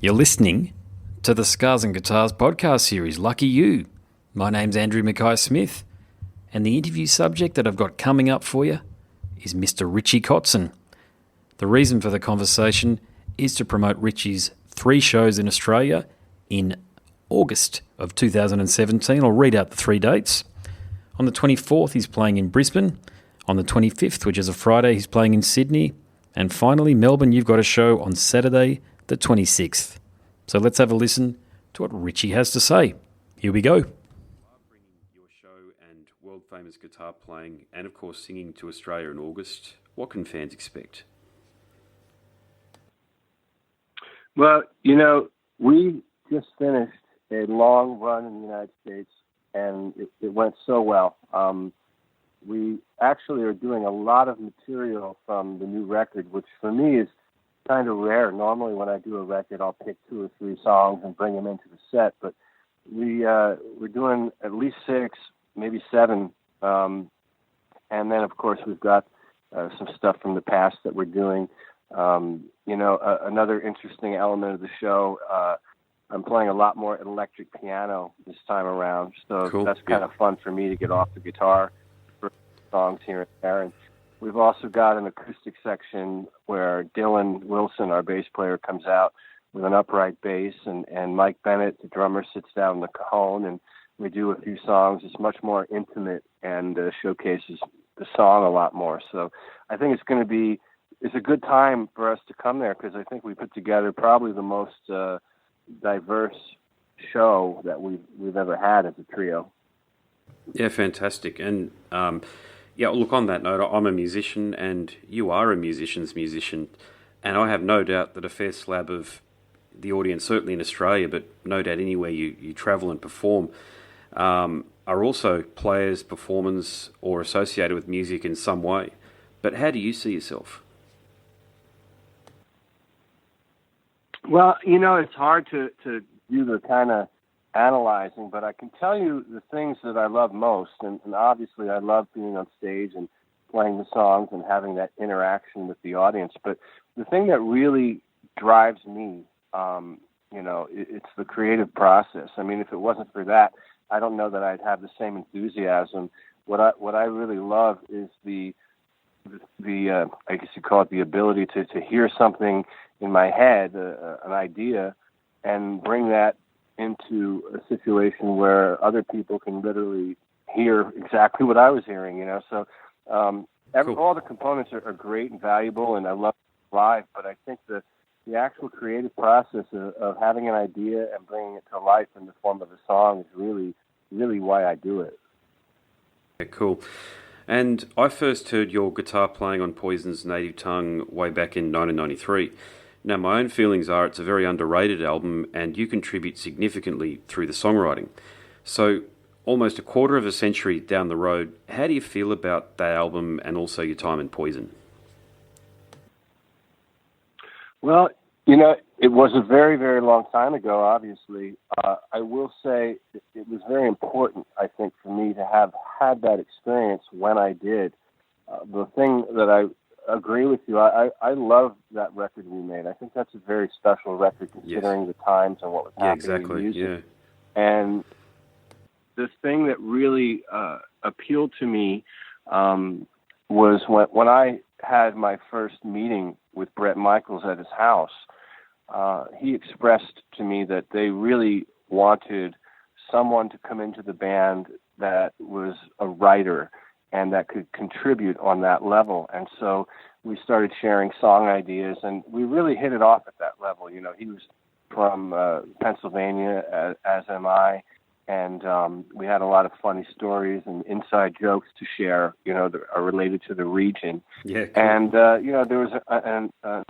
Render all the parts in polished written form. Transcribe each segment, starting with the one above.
You're listening to the Scars and Guitars podcast series. Lucky you. My name's Andrew Mackay-Smith, and the interview subject that I've got coming up for you is Mr. Richie Kotzen. The reason for the conversation is to promote Richie's 3 shows in Australia in August of 2017. I'll read out the 3 dates. On the 24th, he's playing in Brisbane. On the 25th, which is a Friday, he's playing in Sydney. And finally, Melbourne, you've got a show on Saturday, the 26th. So let's have a listen to what Richie has to say. Here we go. Love bringing your show and world-famous guitar playing and, of course, singing to Australia in August. What can fans expect? Well, we just finished a long run in the United States, and it went so well. We actually are doing a lot of material from the new record, which for me is kind of rare. Normally when I do a record, I'll pick 2 or 3 songs and bring them into the set, but we're doing at least 6, maybe 7. And then, of course, we've got some stuff from the past that we're doing. Another interesting element of the show, I'm playing a lot more electric piano this time around, so cool. That's kind of fun for me to get off the guitar for songs here and there. And we've also got an acoustic section where Dylan Wilson, our bass player, comes out with an upright bass, and Mike Bennett, the drummer, sits down in the cajon, and we do a few songs. It's much more intimate and showcases the song a lot more. So I think it's a good time for us to come there, because I think we put together probably the most diverse show that we've ever had as a trio. Yeah, fantastic. And look, on that note, I'm a musician and you are a musician's musician, and I have no doubt that a fair slab of the audience, certainly in Australia, but no doubt anywhere you travel and perform, are also players, performers, or associated with music in some way. But how do you see yourself? Well, it's hard to do the kind of analyzing, but I can tell you the things that I love most, and obviously I love being on stage and playing the songs and having that interaction with the audience. But the thing that really drives me, it's the creative process. I mean, if it wasn't for that, I don't know that I'd have the same enthusiasm. What I really love is the I guess you call it the ability to hear something in my head, an idea, and bring that into a situation where other people can literally hear exactly what I was hearing, So cool. All the components are great and valuable, and I love live, but I think the actual creative process of having an idea and bringing it to life in the form of a song is really, really why I do it. Yeah, cool. And I first heard your guitar playing on Poison's Native Tongue way back in 1993. Now, my own feelings are it's a very underrated album, and you contribute significantly through the songwriting. So, almost a quarter of a century down the road, how do you feel about that album and also your time in Poison? Well, it was a very, very long time ago, obviously. I will say it was very important, I think, for me to have had that experience when I did. The thing that I agree with you, I love that record we made. I think that's a very special record considering the times and what was happening in music. Yeah. And the thing that really appealed to me was when I had my first meeting with Bret Michaels at his house. He expressed to me that they really wanted someone to come into the band that was a writer and that could contribute on that level. And so we started sharing song ideas, and we really hit it off at that level. He was from Pennsylvania, as am I, and we had a lot of funny stories and inside jokes to share, that are related to the region. Yeah, cool. And, there was an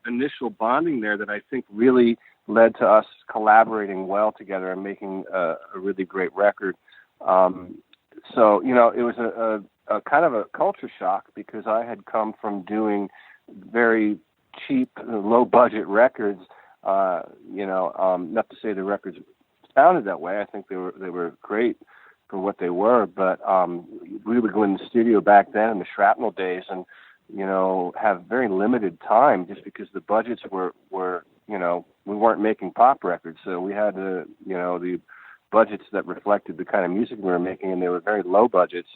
initial bonding there that I think really led to us collaborating well together and making a really great record. So, it was a kind of a culture shock, because I had come from doing very cheap, low-budget records. Not to say the records sounded that way. I think they were great for what they were, but we would go in the studio back then in the Shrapnel days and, have very limited time just because the budgets were we weren't making pop records, so we had to, the budgets that reflected the kind of music we were making, and they were very low budgets.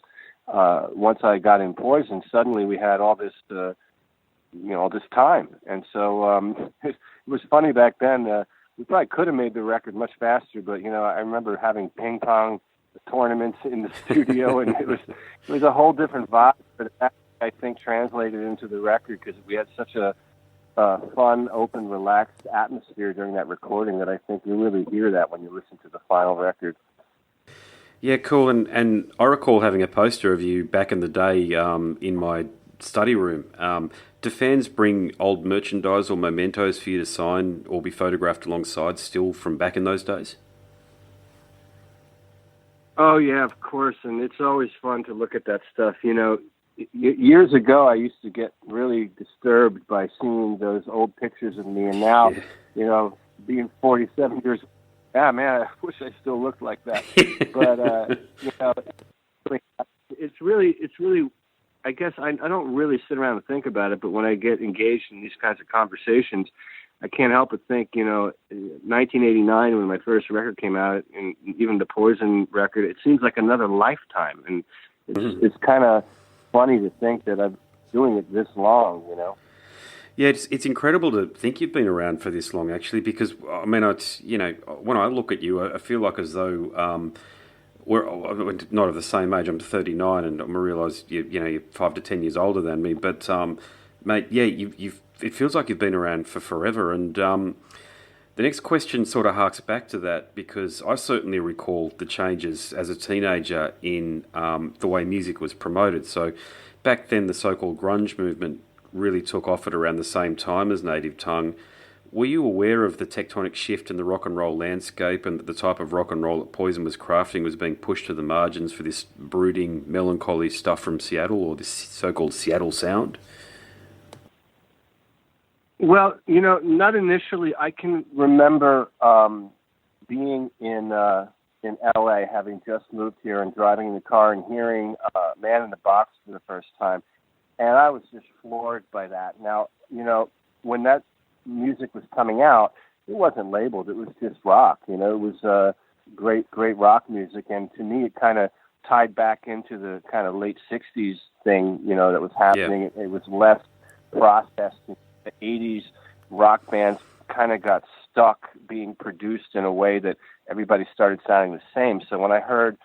Once I got in Poison, suddenly we had all this, all this time, and so it was funny back then. We probably could have made the record much faster, but I remember having ping pong tournaments in the studio, and it was a whole different vibe. But that, I think, translated into the record because we had such a fun, open, relaxed atmosphere during that recording that I think you really hear that when you listen to the final record. Yeah, cool. And I recall having a poster of you back in the day in my study room. Do fans bring old merchandise or mementos for you to sign or be photographed alongside still from back in those days? Oh, yeah, of course. And it's always fun to look at that stuff. Years ago, I used to get really disturbed by seeing those old pictures of me. And now, being 47 years old, yeah, man, I wish I still looked like that. But, it's really, I guess I don't really sit around and think about it, but when I get engaged in these kinds of conversations, I can't help but think, 1989 when my first record came out, and even the Poison record, it seems like another lifetime. And it's kind of funny to think that I'm doing it this long, Yeah, it's incredible to think you've been around for this long, actually, because, I mean, it's, when I look at you, I feel like as though we're not of the same age. I'm 39, and I realise you're 5 to 10 years older than me. But, mate, yeah, it feels like you've been around for forever. And the next question sort of harks back to that, because I certainly recall the changes as a teenager in the way music was promoted. So back then, the so-called grunge movement really took off at around the same time as Native Tongue. Were you aware of the tectonic shift in the rock and roll landscape, and that the type of rock and roll that Poison was crafting was being pushed to the margins for this brooding, melancholy stuff from Seattle, or this so-called Seattle sound? Well, not initially. I can remember being in LA, having just moved here and driving in the car and hearing Man in the Box for the first time. And I was just floored by that. Now, when that music was coming out, it wasn't labeled. It was just rock. It was great rock music. And to me, it kind of tied back into the kind of late 60s thing, that was happening. Yeah. It was less processed. The 80s rock bands kind of got stuck being produced in a way that everybody started sounding the same. So when I heard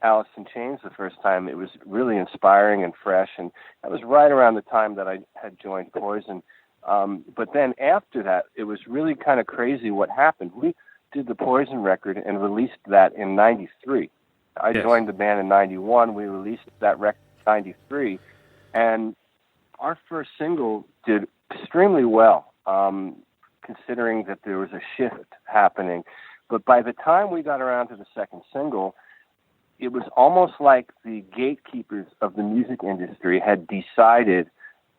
Alice in Chains the first time, it was really inspiring and fresh, and that was right around the time that I had joined Poison. But then after that, it was really kind of crazy what happened. We did the Poison record and released that in 93. I joined the band in 91. We released that record in 93, and our first single did extremely well, considering that there was a shift happening. But by the time we got around to the second single, it was almost like the gatekeepers of the music industry had decided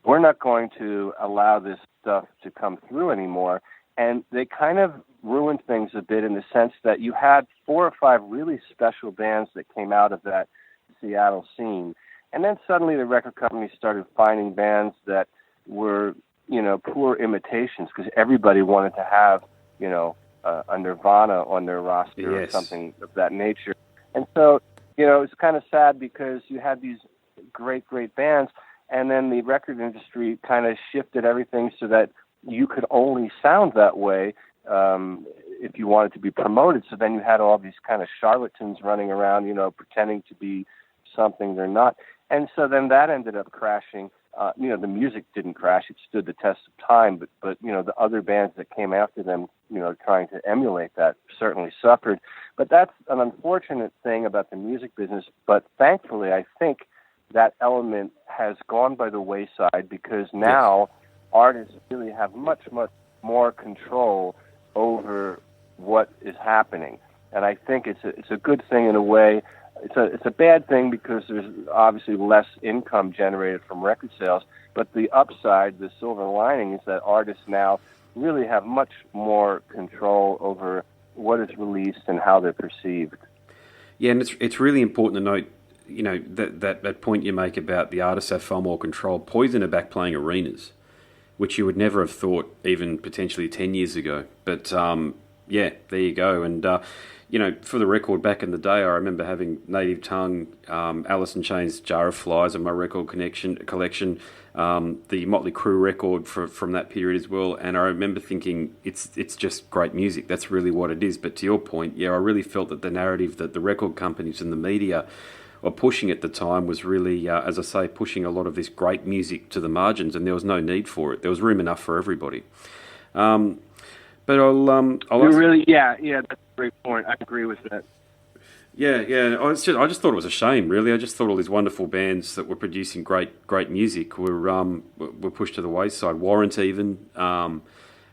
we're not going to allow this stuff to come through anymore. And they kind of ruined things a bit in the sense that you had 4 or 5 really special bands that came out of that Seattle scene. And then suddenly the record companies started finding bands that were, poor imitations, because everybody wanted to have, a Nirvana on their roster or something of that nature. And so, it's kind of sad because you had these great bands, and then the record industry kind of shifted everything so that you could only sound that way if you wanted to be promoted. So then you had all these kind of charlatans running around, pretending to be something they're not. And so then that ended up crashing. The music didn't crash. It stood the test of time, but the other bands that came after them, trying to emulate that certainly suffered. But that's an unfortunate thing about the music business. But thankfully, I think that element has gone by the wayside, because now artists really have much more control over what is happening. And I think it's a good thing in a way. It's a bad thing because there's obviously less income generated from record sales, but the upside, the silver lining, is that artists now really have much more control over what is released and how they're perceived. Yeah, and it's really important to note, that point you make about the artists have far more control. Poison are back playing arenas. which you would never have thought even potentially 10 years ago. But yeah, there you go. And, for the record, back in the day, I remember having Native Tongue, Alice in Chains' Jar of Flies on my record collection, the Motley Crue record from that period as well. And I remember thinking, it's just great music. That's really what it is. But to your point, yeah, I really felt that the narrative that the record companies and the media were pushing at the time was really, as I say, pushing a lot of this great music to the margins, and there was no need for it. There was room enough for everybody. But I'll really, yeah, that's a great point. I agree with that. Yeah. I just thought it was a shame, really. I just thought all these wonderful bands that were producing great music were pushed to the wayside. Warrant even, and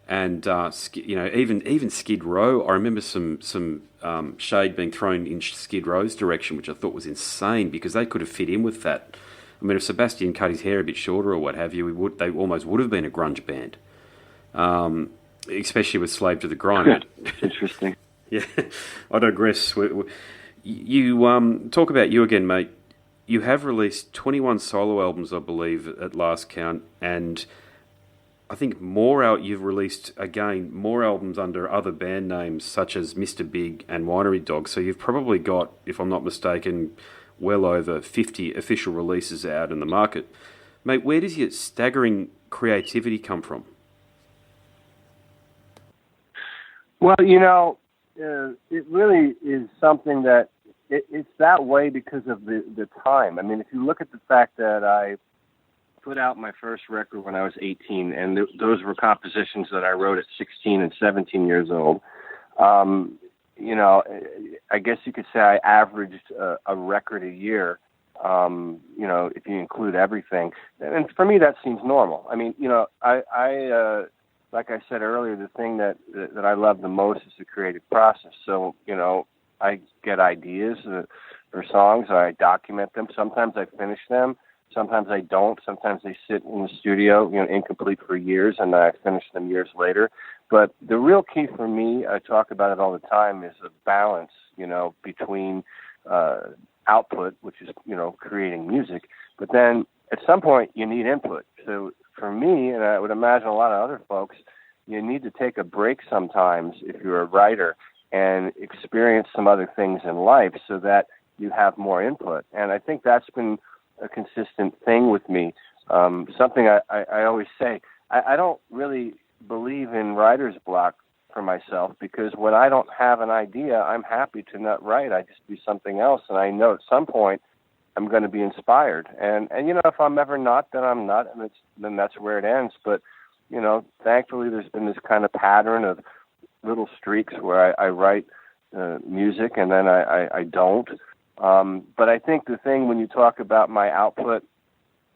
even Skid Row. I remember some shade being thrown in Skid Row's direction, which I thought was insane because they could have fit in with that. I mean, if Sebastian cut his hair a bit shorter or what have you, they almost would have been a grunge band. Especially with Slave to the Grind. Interesting. Yeah, I digress. You talk about you again, mate. You have released 21 solo albums, I believe, at last count, and I think you've released, again, more albums under other band names, such as Mr. Big and Winery Dogs. So you've probably got, if I'm not mistaken, well over 50 official releases out in the market. Mate, where does your staggering creativity come from? Well, it really is something that it's that way because of the time. I mean, if you look at the fact that I put out my first record when I was 18, and those were compositions that I wrote at 16 and 17 years old, I guess you could say I averaged a record a year, if you include everything. And for me, that seems normal. I mean, I like I said earlier, the thing that I love the most is the creative process. So, I get ideas for songs. I document them. Sometimes I finish them. Sometimes I don't. Sometimes they sit in the studio, incomplete for years, and I finish them years later. But the real key for me, I talk about it all the time, is a balance, between output, which is, creating music. But then at some point you need input. So for me, and I would imagine a lot of other folks, you need to take a break sometimes if you're a writer and experience some other things in life so that you have more input. And I think that's been a consistent thing with me. Something I always say, I don't really believe in writer's block for myself, because when I don't have an idea, I'm happy to not write. I just do something else, and I know at some point I'm going to be inspired. And if I'm ever not, then I'm not, and then that's where it ends. But, thankfully there's been this kind of pattern of little streaks where I write music and then I don't. But I think the thing when you talk about my output,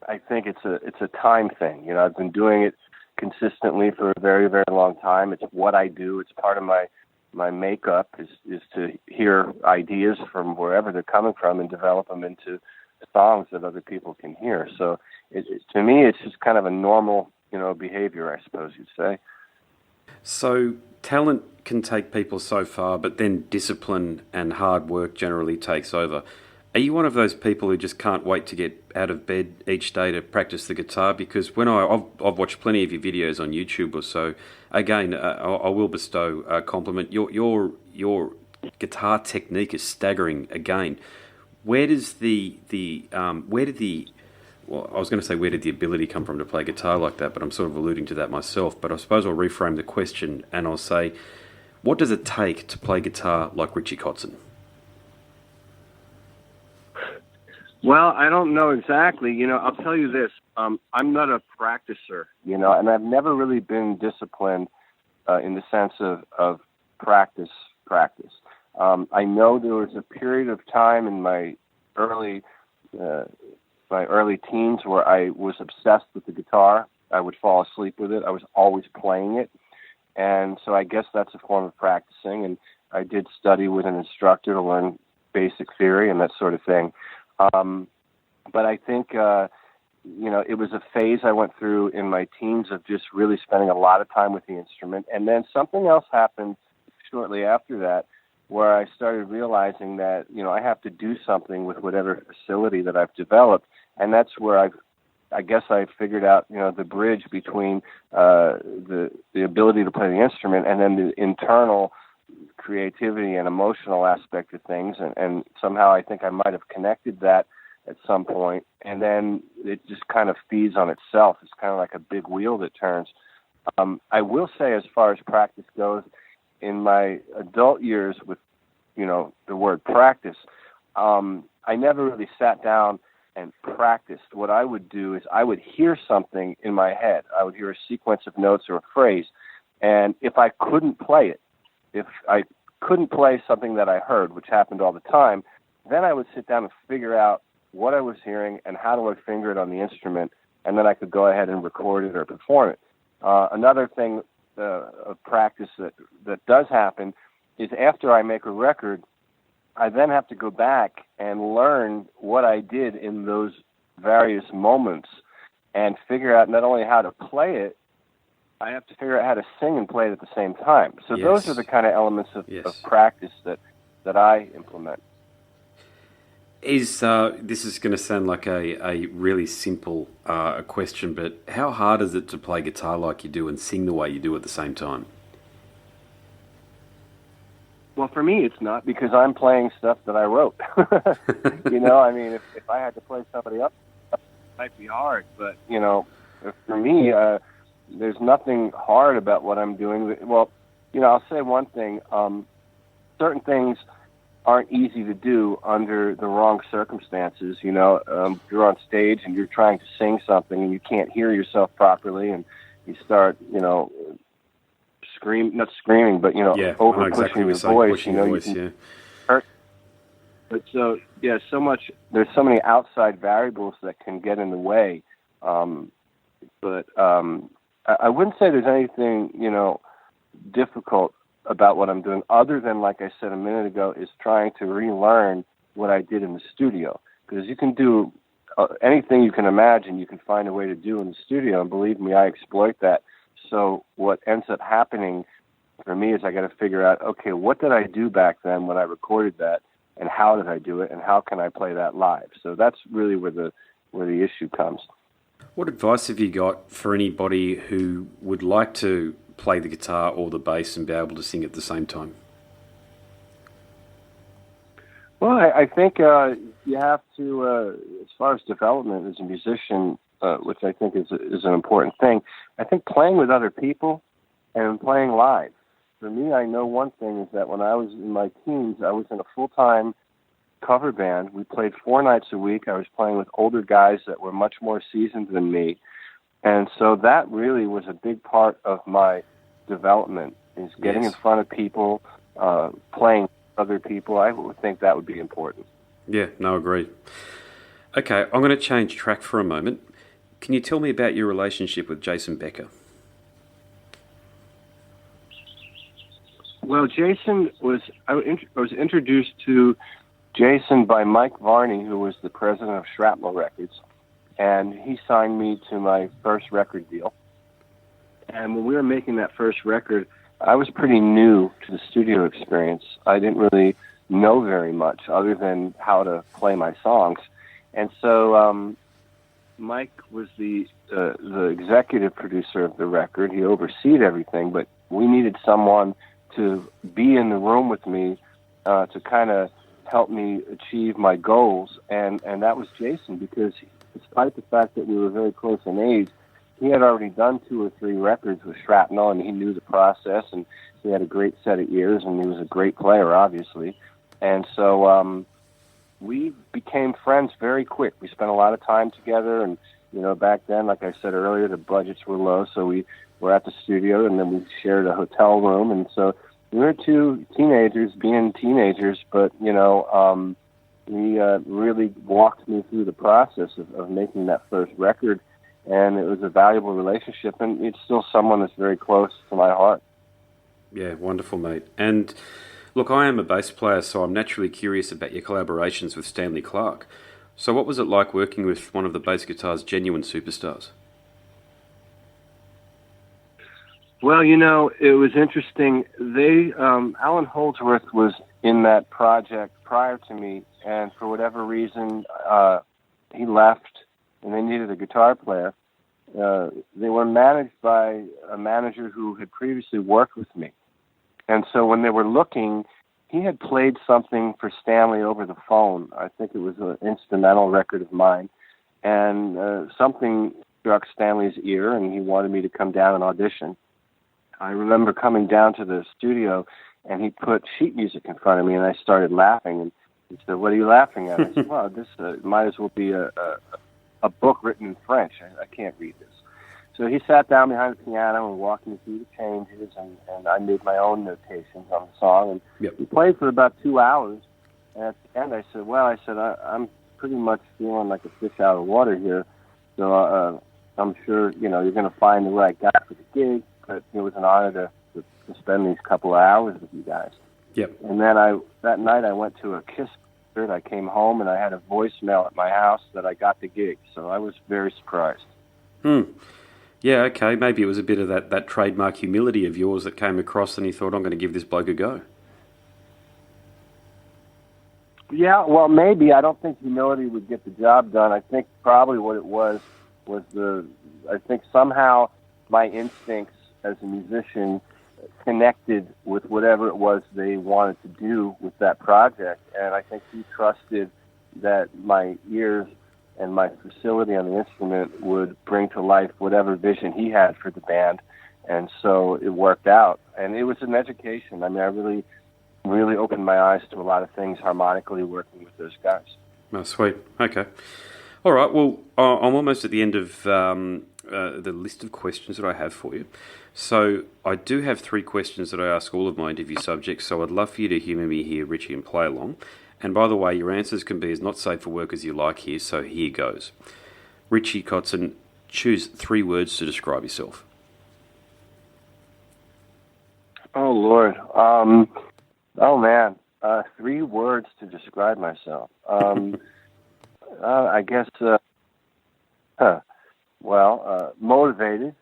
I think it's a time thing. I've been doing it consistently for a very, very long time. It's what I do. It's part of my makeup is to hear ideas from wherever they're coming from and develop them into songs that other people can hear. So to me, it's just kind of a normal, behavior, I suppose you'd say. So talent can take people so far, but then discipline and hard work generally takes over. Are you one of those people who just can't wait to get out of bed each day to practice the guitar? Because when I've watched plenty of your videos on YouTube or so, again, I will bestow a compliment. Your guitar technique is staggering. Again, where did the ability come from to play guitar like that? But I'm sort of alluding to that myself. But I suppose I'll reframe the question and I'll say, what does it take to play guitar like Richie Kotzen? Well, I don't know exactly. I'll tell you this. I'm not a practicer, and I've never really been disciplined in the sense of practice. I know there was a period of time in my early teens where I was obsessed with the guitar. I would fall asleep with it. I was always playing it. And so I guess that's a form of practicing. And I did study with an instructor to learn basic theory and that sort of thing. But I think, it was a phase I went through in my teens of just really spending a lot of time with the instrument. And then something else happened shortly after that, where I started realizing that, I have to do something with whatever facility that I've developed. And that's where I've I guess I figured out, the bridge between the ability to play the instrument and then the internal creativity and emotional aspect of things, and somehow I think I might have connected that at some point, and then it just kind of feeds on itself. It's kind of like a big wheel that turns. I will say, as far as practice goes, in my adult years with, the word practice, I never really sat down and practiced. What I would do is I would hear something in my head. I would hear a sequence of notes or a phrase, and if I couldn't play it, if I couldn't play something that I heard, which happened all the time, then I would sit down and figure out what I was hearing and how do I finger it on the instrument, and then I could go ahead and record it or perform it. Another thing of practice that does happen is after I make a record, I then have to go back and learn what I did in those various moments and figure out not only how to play it, I have to figure out how to sing and play it at the same time. So those are the kind of elements of practice that I implement. This is going to sound like a really simple question, but how hard is it to play guitar like you do and sing the way you do at the same time? Well, for me, it's not, because I'm playing stuff that I wrote. If I had to play somebody else, it might be hard. But, for me, there's nothing hard about what I'm doing. Well, I'll say one thing. Certain things aren't easy to do under the wrong circumstances. You're on stage and you're trying to sing something and you can't hear yourself properly, and you start, not screaming, but, over pushing your voice. But so, there's so many outside variables that can get in the way. But I wouldn't say there's anything, difficult about what I'm doing, other than, like I said a minute ago, is trying to relearn what I did in the studio. Because you can do anything you can imagine, you can find a way to do in the studio, and believe me, I exploit that. So what ends up happening for me is I got to figure out, okay, what did I do back then when I recorded that, and how did I do it, and how can I play that live? So that's really where the issue comes. What advice have you got for anybody who would like to play the guitar or the bass and be able to sing at the same time? Well, I think you have to, as far as development as a musician, which I think is an important thing, I think playing with other people and playing live. For me, I know one thing is that when I was in my teens, I was in a full-time cover band. We played 4 nights a week. I was playing with older guys that were much more seasoned than me. And so that really was a big part of my development, is getting in front of people, playing with other people. I would think that would be important. Yeah, no, agreed. Okay, I'm going to change track for a moment. Can you tell me about your relationship with Jason Becker? Well, I was introduced to Jason by Mike Varney, who was the president of Shrapnel Records, and he signed me to my first record deal. And when we were making that first record, I was pretty new to the studio experience. I didn't really know very much other than how to play my songs. And so Mike was the executive producer of the record. He overseed everything, but we needed someone to be in the room with me to kind of help me achieve my goals. And that was Jason, because despite the fact that we were very close in age, he had already done 2 or 3 records with Shrapnel, and he knew the process, and he had a great set of ears, and he was a great player, obviously. And so we became friends very quick. We spent a lot of time together, and, back then, like I said earlier, the budgets were low, so we were at the studio, and then we shared a hotel room, and so we were 2 teenagers being teenagers, but, he really walked me through the process of making that first record, and it was a valuable relationship, and it's still someone that's very close to my heart. Yeah, wonderful, mate. And look, I am a bass player, so I'm naturally curious about your collaborations with Stanley Clarke. So what was it like working with one of the bass guitar's genuine superstars? Well, it was interesting. Alan Holdsworth was in that project prior to me, and for whatever reason, he left, and they needed a guitar player. They were managed by a manager who had previously worked with me. And so when they were looking, he had played something for Stanley over the phone. I think it was an instrumental record of mine. And something struck Stanley's ear, and he wanted me to come down and audition. I remember coming down to the studio, and he put sheet music in front of me, and I started laughing. And he said, "What are you laughing at?" I said, "Well, this might as well be a book written in French. I can't read this." So he sat down behind the piano and walked me through the changes, and I made my own notations on the song. And we played for about 2 hours. And at the end, I said, I'm pretty much feeling like a fish out of water here. So I'm sure, you're going to find the right guy for the gig. But it was an honor to spend these couple of hours with you guys. Yep. And then that night I went to a Kiss concert. I came home and I had a voicemail at my house that I got the gig. So I was very surprised. Yeah, okay. Maybe it was a bit of that trademark humility of yours that came across, and you thought, I'm going to give this bloke a go. Yeah, well, maybe. I don't think humility would get the job done. I think probably what it was I think somehow my instincts as a musician connected with whatever it was they wanted to do with that project. And I think he trusted that my ears and my facility on the instrument would bring to life whatever vision he had for the band. And so it worked out. And it was an education. I mean, I really opened my eyes to a lot of things harmonically working with those guys. Oh, sweet. Okay. All right. Well, I'm almost at the end of the list of questions that I have for you. So I do have 3 questions that I ask all of my interview subjects, so I'd love for you to humour me here, Richie, and play along. And by the way, your answers can be as not safe for work as you like here, so here goes. Richie Kotzen, choose 3 words to describe yourself. Oh, Lord. Oh, man. 3 words to describe myself. I guess, motivated,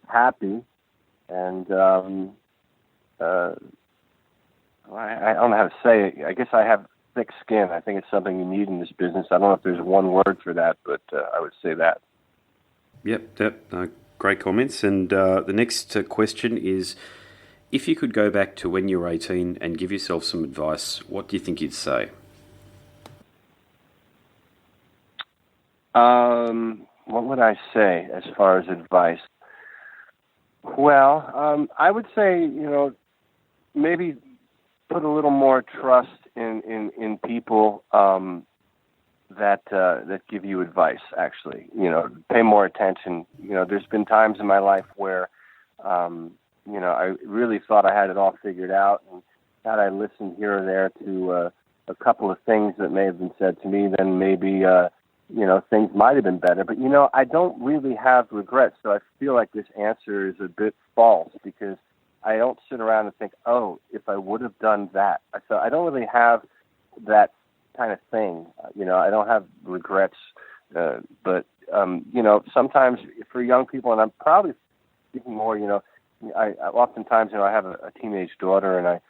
happy, and I don't know how to say it. I guess I have thick skin. I think it's something you need in this business. I don't know if there's one word for that, but I would say that. Yep. Great comments. And the next question is, if you could go back to when you were 18 and give yourself some advice, what do you think you'd say? What would I say as far as advice? Well, I would say, maybe put a little more trust in people that give you advice, actually. Pay more attention. There's been times in my life where, I really thought I had it all figured out, and had I listened here or there to a couple of things that may have been said to me, then maybe things might have been better. But, I don't really have regrets, so I feel like this answer is a bit false, because I don't sit around and think, oh, if I would have done that. So I don't really have that kind of thing. I don't have regrets. But sometimes for young people, and I'm probably speaking more, I oftentimes, I have a teenage daughter, and I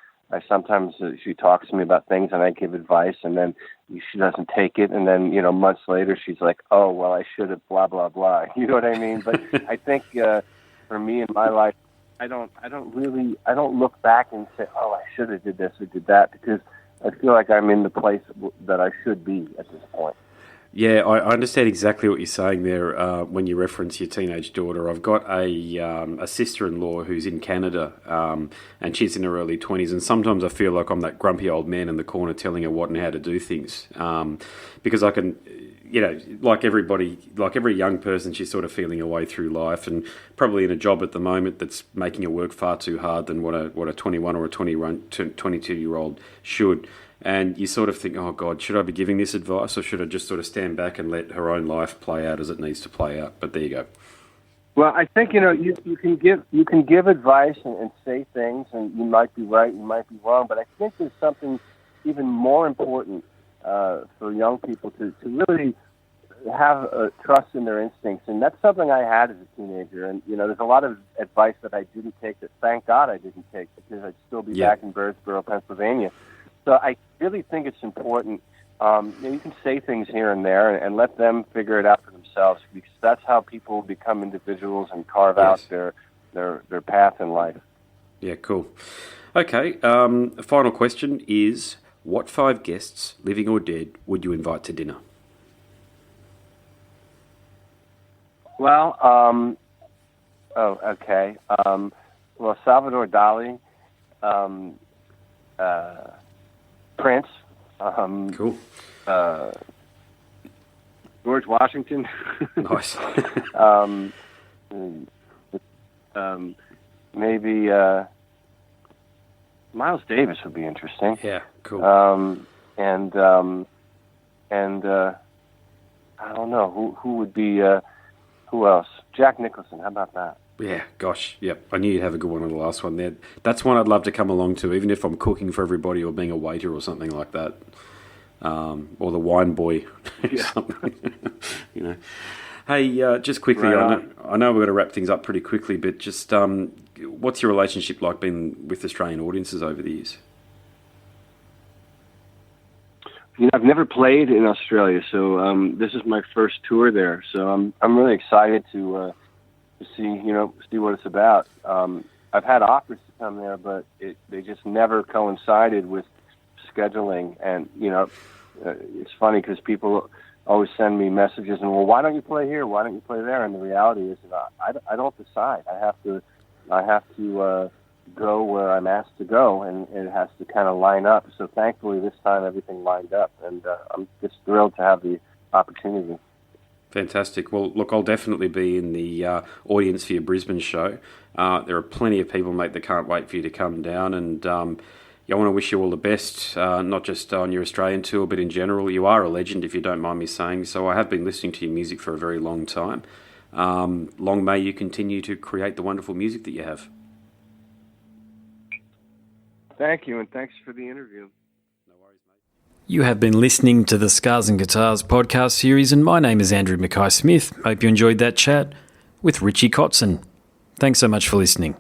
sometimes she talks to me about things, and I give advice, and then she doesn't take it, and then months later she's like, "Oh, well, I should have blah blah blah." You know what I mean? But I think for me in my life, I don't look back and say, "Oh, I should have did this or did that," because I feel like I'm in the place that I should be at this point. Yeah, I understand exactly what you're saying there when you reference your teenage daughter. I've got a sister-in-law who's in Canada, and she's in her early 20s, and sometimes I feel like I'm that grumpy old man in the corner telling her what and how to do things, because I can, like everybody, like every young person, she's sort of feeling her way through life, and probably in a job at the moment that's making her work far too hard than what a 21 or a 22-year-old should. And you sort of think, oh, God, should I be giving this advice, or should I just sort of stand back and let her own life play out as it needs to play out? But there you go. Well, I think, you can give advice and say things, and you might be right, you might be wrong, but I think there's something even more important for young people to really have trust in their instincts. And that's something I had as a teenager. And, there's a lot of advice that I didn't take that, thank God I didn't take, because I'd still be back in Birdsboro, Pennsylvania. So I really think it's important You can say things here and there and let them figure it out for themselves, because that's how people become individuals and carve out their path in life. Yeah, cool. Okay, final question is, what 5 guests, living or dead, would you invite to dinner? Well, okay. Well, Salvador Dali, Prince. Cool. George Washington. Nice. Maybe Miles Davis would be interesting. Yeah, cool. And I don't know who would be. Who else? Jack Nicholson. How about that? Yeah, gosh, yep. I knew you'd have a good one on the last one there. That's one I'd love to come along to, even if I'm cooking for everybody or being a waiter or something like that. Or the wine boy. Something. You know. Hey, just quickly, Right I know we've got to wrap things up pretty quickly, but just what's your relationship like been with Australian audiences over the years? I've never played in Australia, so this is my first tour there. So I'm really excited to see what it's about. I've had offers to come there, but they just never coincided with scheduling. And it's funny because people always send me messages and, well, why don't you play here? Why don't you play there? And the reality is that I don't decide. I have to go where I'm asked to go, and it has to kind of line up. So thankfully this time everything lined up, and I'm just thrilled to have the opportunity. Fantastic. Well, look, I'll definitely be in the audience for your Brisbane show. There are plenty of people, mate, that can't wait for you to come down, and I want to wish you all the best, not just on your Australian tour, but in general. You are a legend, if you don't mind me saying so. I have been listening to your music for a very long time. Long may you continue to create the wonderful music that you have. Thank you, and thanks for the interview. No worries, mate. You have been listening to the Scars and Guitars podcast series, and my name is Andrew Mackay-Smith. Hope you enjoyed that chat with Richie Kotzen. Thanks so much for listening.